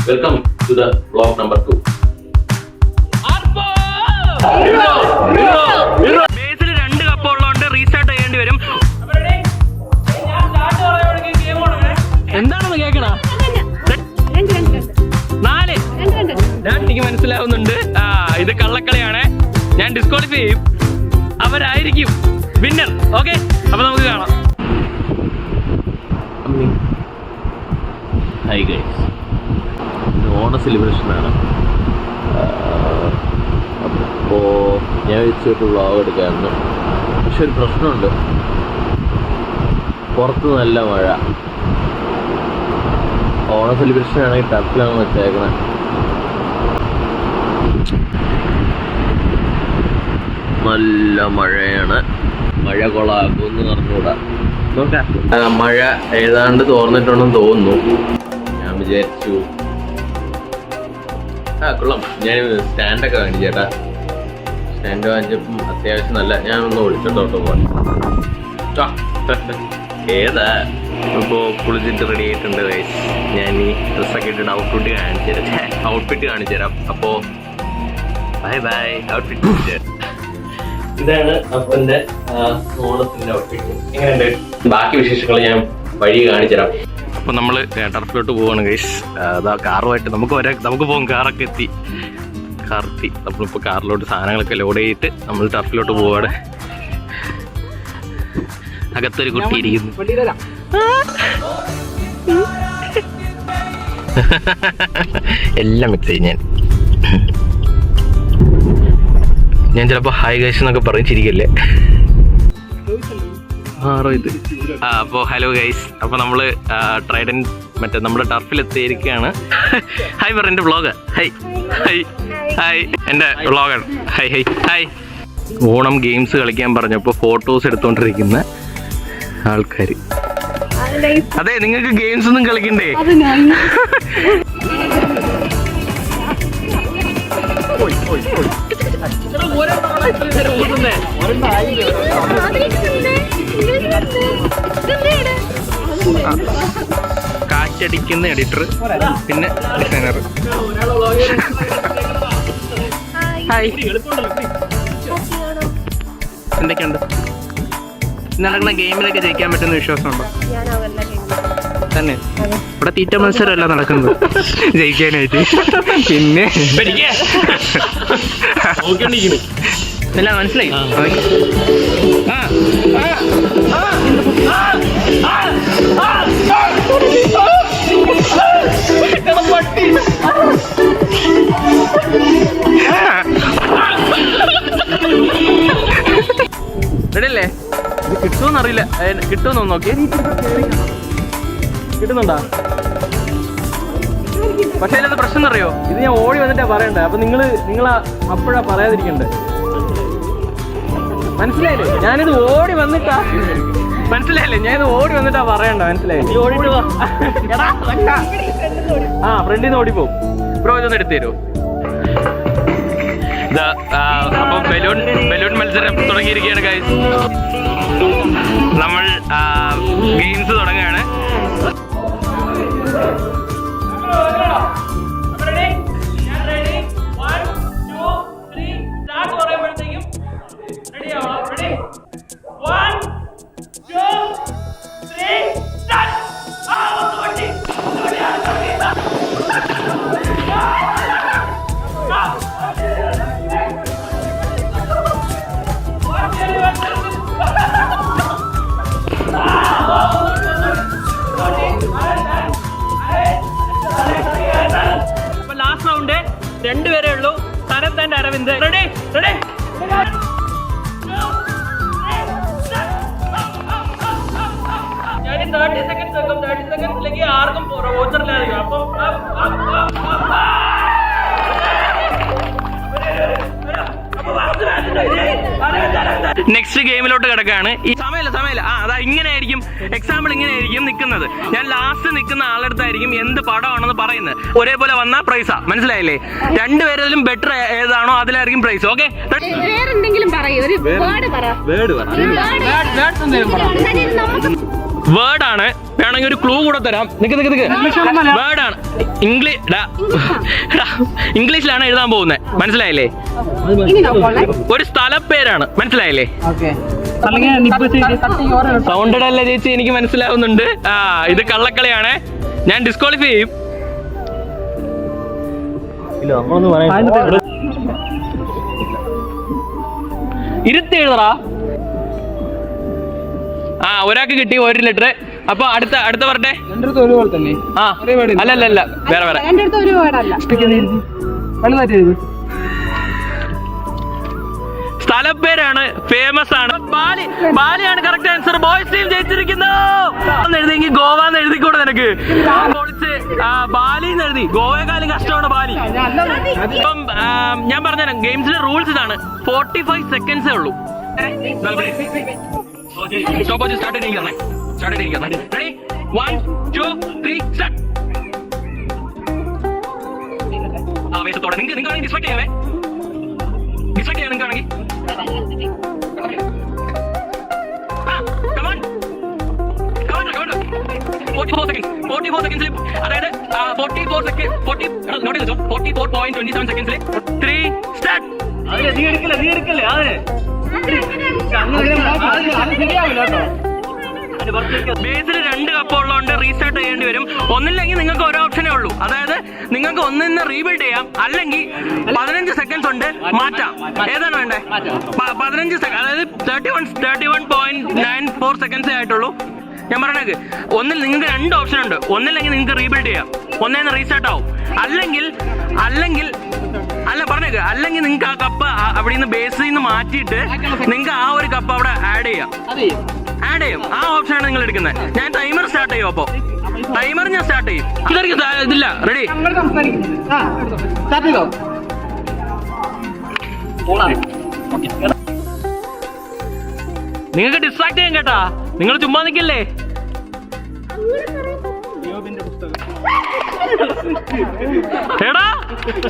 Welcome to the vlog number 2. Basil 2 cup ഉള്ളതുകൊണ്ട് restart ചെയ്യേണ്ടി വരും. എന്താണെന്ന് കേൾക്കണ 4 എനിക്ക് മനസ്സിലാവുന്നുണ്ട്. ഇത് കള്ളക്കളിയാണ്. ഞാൻ ഡിസ്ക്വാളിഫൈ ചെയ്യും. അവരായിരിക്കും വിന്നർ. ഓക്കെ, അപ്പൊ നമുക്ക് കാണാം. ഹായ് ഗൈസ്, ഓണ സെലിബ്രേഷനാണ്. അപ്പോൾ ഞാൻ വെച്ചിട്ട് വ്ളോഗ് എടുക്കാമായിരുന്നു. പക്ഷെ ഒരു പ്രശ്നമുണ്ട്, പുറത്ത് നല്ല മഴ. ഓണ സെലിബ്രേഷൻ ആണെങ്കിൽ ടർഫിലാണ് വെച്ചേക്കണേ. നല്ല മഴയാണ്. മഴ കൊളാക്കുമെന്ന് പറഞ്ഞുകൂടാ. നോക്കാം, മഴ ഏതാണ്ട് തോർന്നിട്ടുണ്ടെന്ന് തോന്നുന്നു. ഞാൻ വിചാരിച്ചു കൊള്ളാം. ഞാൻ സ്റ്റാൻഡൊക്കെ വാങ്ങിച്ചു ചേട്ടാ. സ്റ്റാൻഡ് വാങ്ങിച്ചപ്പം അത്യാവശ്യം നല്ല. ഞാൻ ഒന്ന് വിളിച്ചോട്ടോ പോകാൻ. ഏതാ ഇപ്പോൾ കുളിച്ചിട്ട് റെഡി ആയിട്ടുണ്ട് ഗൈസ്. ഞാൻ ഈ ഡ്രസ്സൊക്കെ ഇട്ടിട്ട് ഔട്ട്ഫിറ്റ് കാണിച്ചു തരാം. അപ്പോൾ ബൈ ബൈ. ഔട്ട്ഫിറ്റ് ഇതാണ് അപ്പൻ്റെ ഓണത്തിൻ്റെ ഔട്ട്ഫിറ്റ്. എങ്ങനെയുണ്ട്? ബാക്കി വിശേഷങ്ങൾ ഞാൻ വഴി കാണിച്ചു തരാം. അപ്പോൾ നമ്മൾ ടർഫിലോട്ട് പോവാണ് ഗൈസ്. അതാ കാറുമായിട്ട് നമുക്ക് പോകും. കാറൊക്കെ എത്തി. നമ്മളിപ്പോൾ കാറിലോട്ട് സാധനങ്ങളൊക്കെ ലോഡ് ചെയ്തിട്ട് നമ്മൾ ടർഫിലോട്ട് പോവാണ്. അകത്തൊരു കുട്ടി ഇരിക്കുന്നു. എല്ലാം മിക്സ് ചെയ്യും ഞാൻ ചിലപ്പോൾ ഹായ് ഗൈസ് എന്നൊക്കെ പറഞ്ഞിരിക്കല്ലേ. അപ്പോൾ ഹലോ ഗൈസ്. അപ്പോൾ നമ്മൾ ട്രൈഡൻ മറ്റേ നമ്മുടെ ടർഫിലെത്തിയിരിക്കുകയാണ്. ഹായ് പറ, എൻ്റെ വ്ളോഗ്. ഹായ് ഹായ് ഹായ്, എൻ്റെ വ്ളോഗാണ്. Hi hi hi. Onam games കളിക്കാൻ പറഞ്ഞപ്പോൾ ഫോട്ടോസ് എടുത്തോണ്ടിരിക്കുന്ന ആൾക്കാർ. അതെ, നിങ്ങൾക്ക് ഗെയിംസ് ഒന്നും കളിക്കണ്ടേ? കാറ്റടിക്കുന്ന എഡിറ്റർ, പിന്നെ ഡിസൈനർ. എന്തൊക്കെയുണ്ട്? നടക്കുന്ന ഗെയിമിലൊക്കെ ജയിക്കാൻ പറ്റുന്ന വിശ്വാസമുണ്ടോ? തന്നെ ഇവിടെ തീറ്റ മത്സരമല്ല നടക്കുന്നത് ജയിക്കാനായിട്ട്. പിന്നെ എല്ലാം മനസ്സിലായി. റെഡിയല്ലേ? ഇത് കിട്ടുമെന്നറിയില്ല. കിട്ടുമെന്ന് നോക്കിയേ. കിട്ടുന്നുണ്ടോ? പക്ഷേ അതിനകത്ത് പ്രശ്നം എന്നറിയോ? ഇത് ഞാൻ ഓടി വന്നിട്ടാ പറയണ്ടേ. അപ്പൊ നിങ്ങൾ അപ്പോഴാ പറയാതിരിക്കണ്ടേ. മനസ്സിലായില്ലേ? ഞാനിത് ഓടി വന്നിട്ടാ പറയണ്ട. മനസ്സിലായില്ലേ? ഫ്രണ്ടിൽ നിന്ന് ഓടിപ്പോവും. ബ്രോ ഇതൊന്ന് എടുത്തു തരുമോ? അപ്പൊ ബലൂൺ മത്സരം തുടങ്ങിയിരിക്കുകയാണ് ഗൈസ്. നമ്മൾ ഗെയിംസ് തുടങ്ങുകയാണ്. ലാസ്റ്റ് റൗണ്ട് 2 പേരേ ഉള്ളൂ. Sanath and Aravind. Ready? 30 seconds വെക്കും. 30 സെക്കൻഡ്സിലേക്ക് ആർക്കും വോച്ചറില്ലാതെ. അപ്പം നെക്സ്റ്റ് ഗെയിമിലോട്ട് കിടക്കുകയാണ്. ഈ സമയമില്ല. അതാ ഇങ്ങനെയായിരിക്കും. എക്സാമ്പിൾ ഇങ്ങനെയായിരിക്കും നിൽക്കുന്നത്. ഞാൻ ലാസ്റ്റ് നിൽക്കുന്ന ആളെടുത്തായിരിക്കും എന്ത് പടമാണെന്ന് പറയുന്നത്. ഒരേപോലെ വന്ന പ്രൈസാ. മനസ്സിലായില്ലേ? 2 പേരിലും ബെറ്റർ ഏതാണോ അതിലായിരിക്കും പ്രൈസ്. ഓക്കെ, വേർഡാണ്. വേണമെങ്കിൽ ഒരു ക്ലൂ കൂടെ തരാം. വേർഡാണ്. ഇംഗ്ലീഷിലാണ് എഴുതാൻ പോകുന്നത്. മനസ്സിലായില്ലേ? ഒരു സ്ഥലപ്പേരാണ്. മനസ്സിലായില്ലേ? സൗണ്ടഡ് അല്ല ചേച്ചി, എനിക്ക് മനസ്സിലാവുന്നുണ്ട്. ഇത് കള്ളക്കളിയാണ്. ഞാൻ ഡിസ്ക്വാളിഫൈ ചെയ്യും. ഇരുത്തി എഴുതറാ. ഒരാൾക്ക് കിട്ടി 1 ലിറ്റർ. അപ്പൊ അടുത്ത പറഞ്ഞേ. അല്ല വേറെ. സ്ഥലപ്പേരാണ്, ഫേമസ് ആണ്. ബാലിയാണ് കറക്റ്റ് ആൻസർ. ബോയ്സ് ടീം ജയിച്ചിരിക്കുന്നു. എഴുതിയെങ്കിൽ ഗോവ എന്ന് എഴുതിക്കൂടെ നിനക്ക്? ബാലി എന്ന് എഴുതി. ഗോവയെക്കാളും കഷ്ടമാണ് ബാലി. ഇപ്പം ഞാൻ പറഞ്ഞുതരാം. ഗെയിംസിലെ റൂൾസ് ഇതാണ്. 45 സെക്കൻഡ്സേ ഉള്ളൂ. ആവേശത്തോടെ നിങ്ങൾക്ക് ഡിസ്ട്രാക്ട് ചെയ്യാവേ. ഡിസ്ട്രാക്ട് ചെയ്യാൻ നിങ്ങൾക്കാണെങ്കിൽ അതായത് 44.27 സെക്കൻഡ്സിൽ 3 സ്റ്റാർട്ട്. ബേസിൽ 2 കപ്പ് ഉള്ളതുകൊണ്ട് റീസ്റ്റാർട്ട് ചെയ്യേണ്ടി വരും. ഒന്നില്ലെങ്കിൽ നിങ്ങൾക്ക് ഒരു ഓപ്ഷനേ ഉള്ളൂ. അതായത് നിങ്ങൾക്ക് ഒന്നിന്ന് റീബിൽഡ് ചെയ്യാം, അല്ലെങ്കിൽ 15 സെക്കൻഡ്സ് ഉണ്ട് മാറ്റാം. ഏതാണ് വേണ്ടേ? 15 സെക്കൻഡ്, അതായത് 31.94 സെക്കൻഡ്സേ ആയിട്ടുള്ളൂ. ഞാൻ പറഞ്ഞേക്ക്, ഒന്നിൽ നിങ്ങൾക്ക് 2 ഓപ്ഷൻ ഉണ്ട്. ഒന്നില്ലെങ്കിൽ നിങ്ങൾക്ക് റീബിൽഡ് ചെയ്യാം, ഒന്നേന്ന് റീസ്റ്റാർട്ട് ആവും. അല്ലെങ്കിൽ നിങ്ങൾക്ക് ആ കപ്പ് അവിടെ നിന്ന് ബേസിൽ നിന്ന് മാറ്റിയിട്ട് നിങ്ങൾക്ക് ആ ഒരു കപ്പ് അവിടെ ആഡ് ചെയ്യും. ആ ഓപ്ഷനാണ് നിങ്ങൾ എടുക്കുന്നത്. ഞാൻ ടൈമർ സ്റ്റാർട്ട് ചെയ്യും. അപ്പോ ടൈമർ ഞാൻ സ്റ്റാർട്ട് ചെയ്യും. ഇതില്ല. റെഡി? നിങ്ങൾക്ക് ഡിസ്ട്രാക്ട് ചെയ്യാൻ കേട്ടാ. നിങ്ങൾ ചുമ്മാ നിൽക്കല്ലേ? എടാ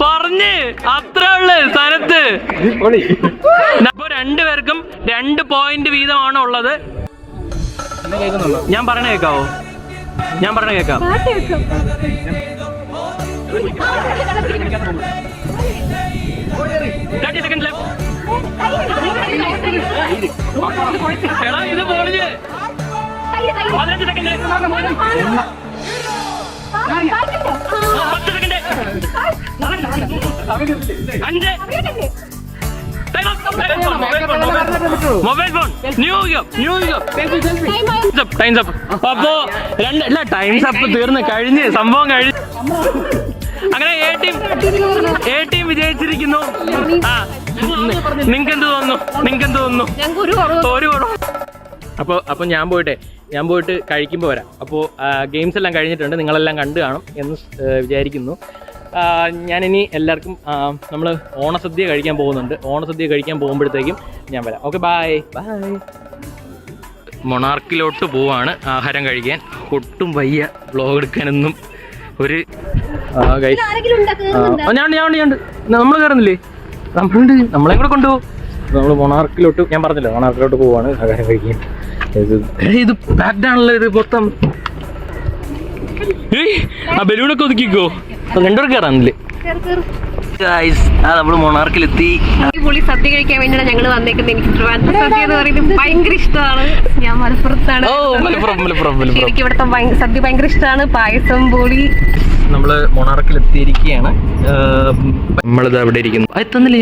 പറഞ്ഞ് അത്ര ഉള്ളു സ്ഥലത്ത്. അപ്പൊ 2 പേർക്കും 2 പോയിന്റ് വീതമാണ് ഉള്ളത്. ഞാൻ പറഞ്ഞ കേക്കാവോ? ഞാൻ പറഞ്ഞ കേക്കാം. എടാ ഇത് പോളിഞ്ഞ് 15 second, 10 second, 5. Mobile phone new times up. അപ്പോ ടൈംസ് അപ്പ് തീർന്ന് കഴിഞ്ഞ് സംഭവം കഴിഞ്ഞ്. അങ്ങനെ എ ടീം വിജയിച്ചിരിക്കുന്നു. നിങ്ങൾക്ക് എന്ത് തോന്നുന്നു? ഒരു അപ്പൊ ഞാൻ പോയിട്ട് കഴിക്കുമ്പോൾ വരാം. അപ്പോൾ ഗെയിംസ് എല്ലാം കഴിഞ്ഞിട്ടുണ്ട്. നിങ്ങളെല്ലാം കണ്ടു കാണും എന്ന് വിചാരിക്കുന്നു. ഞാനിനി എല്ലാവർക്കും നമ്മൾ ഓണസദ്യ കഴിക്കാൻ പോകുന്നുണ്ട്. ഓണസദ്യ കഴിക്കാൻ പോകുമ്പോഴത്തേക്കും ഞാൻ വരാം. Okay, by. മൊണാർക്കിലോട്ട് പോവാണ് ആഹാരം കഴിക്കാൻ. ഒട്ടും വയ്യ വ്ലോഗ് എടുക്കാനൊന്നും. ഒരു ഞാൻ നമ്മൾ കയറുന്നില്ലേ? നമ്മളെ കൂടെ കൊണ്ടുപോകും. നമ്മൾ മൊണാർക്കിലോട്ട്, ഞാൻ പറഞ്ഞല്ലോ, മൊണാർക്കിലോട്ട് പോവാണ് ആഹാരം കഴിക്കാൻ. ഇത് പാക്ഡ് ആണല്ലോ. ഇത് മൊത്തം ആ ബലൂണൊക്കെ ഒതുക്കിക്കോ. 2 പേർ കയറാനില്ലേ? നമ്മള് മൊണാർക്കിലെത്തി. അടിപൊളി സദ്യ കഴിക്കാൻ വേണ്ടിയാണ് ഞങ്ങൾ വന്നേക്കുന്നത്. എനിക്ക് ട്രിവാൻഡ്രം സദ്യ എന്ന് പറയുന്നത് ഭയങ്കര ഇഷ്ടമാണ്. ഞാൻ മലപ്പുറത്താണ്. എനിക്ക് ഇവിടുത്തെ സദ്യ ഭയങ്കര ഇഷ്ടമാണ്. പായസം, ബോളി. നമ്മള് മൊണാർക്കിലെത്തിയിരിക്കുകയാണ്. നമ്മളിത് അവിടെ ഇരിക്കുന്നു. എത്തുന്നില്ലേ?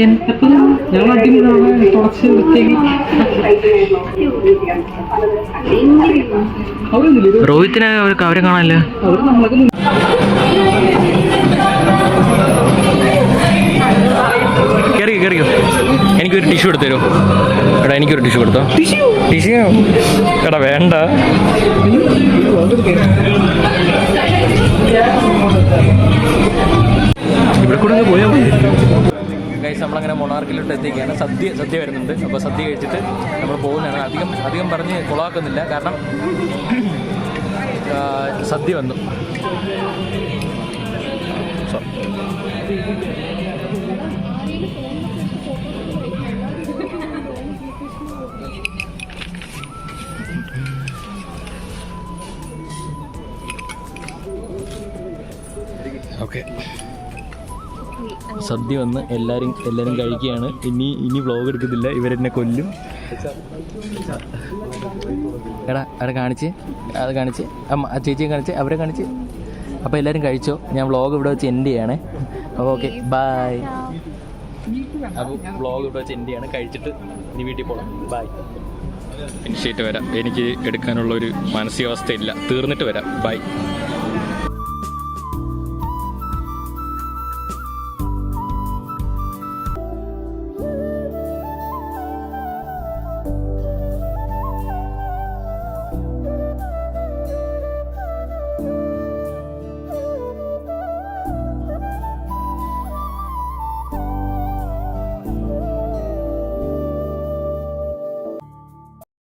രോഹിത്തിനെ അവരെ കാണാനില്ല. കയറിയോ? എനിക്കൊരു ടിഷ്യൂ എടുത്തു തരുമോ? എടാ എനിക്കൊരു ടിഷ്യൂ കൊടുത്തോ. ടിഷ്യൂ എടാ വേണ്ട. ഇവിടെ കൂടെ പോയാൽ ഗൈസ്, നമ്മളങ്ങനെ മൊണാർക്കിലോട്ട് എത്തിക്കുകയാണ്. സദ്യ വരുന്നുണ്ട്. അപ്പോൾ സദ്യ കഴിച്ചിട്ട് നമ്മൾ പോകുന്നതാണ്. അധികം പറഞ്ഞ് കൊളാക്കുന്നില്ല, കാരണം സദ്യ വന്നു. ഓക്കെ, സദ്യ വന്ന് എല്ലാവരും കഴിക്കുകയാണ്. ഇനി വ്ലോഗ് എടുക്കത്തില്ല, ഇവരെന്നെ കൊല്ലും. എടാ അവിടെ കാണിച്ച്, അത് കാണിച്ച്, ആ ചേച്ചിയെ കാണിച്ച്, അവരെ കാണിച്ച്. അപ്പോൾ എല്ലാവരും കഴിച്ചോ, ഞാൻ വ്ലോഗ് ഇവിടെ വെച്ച് എൻഡ് ചെയ്യണേ. Okay bye. അപ്പോൾ വ്ലോഗ് ഇവിടെ വെച്ച് എൻഡ് ചെയ്യാണ്. കഴിച്ചിട്ട് ഇനി വീട്ടിൽ പോകണം. ബൈ. ഫിനിഷ് ചെയ്തിട്ട് വരാം, എനിക്ക് എടുക്കാനുള്ളൊരു മാനസികാവസ്ഥയില്ല, തീർന്നിട്ട് വരാം. ബൈ.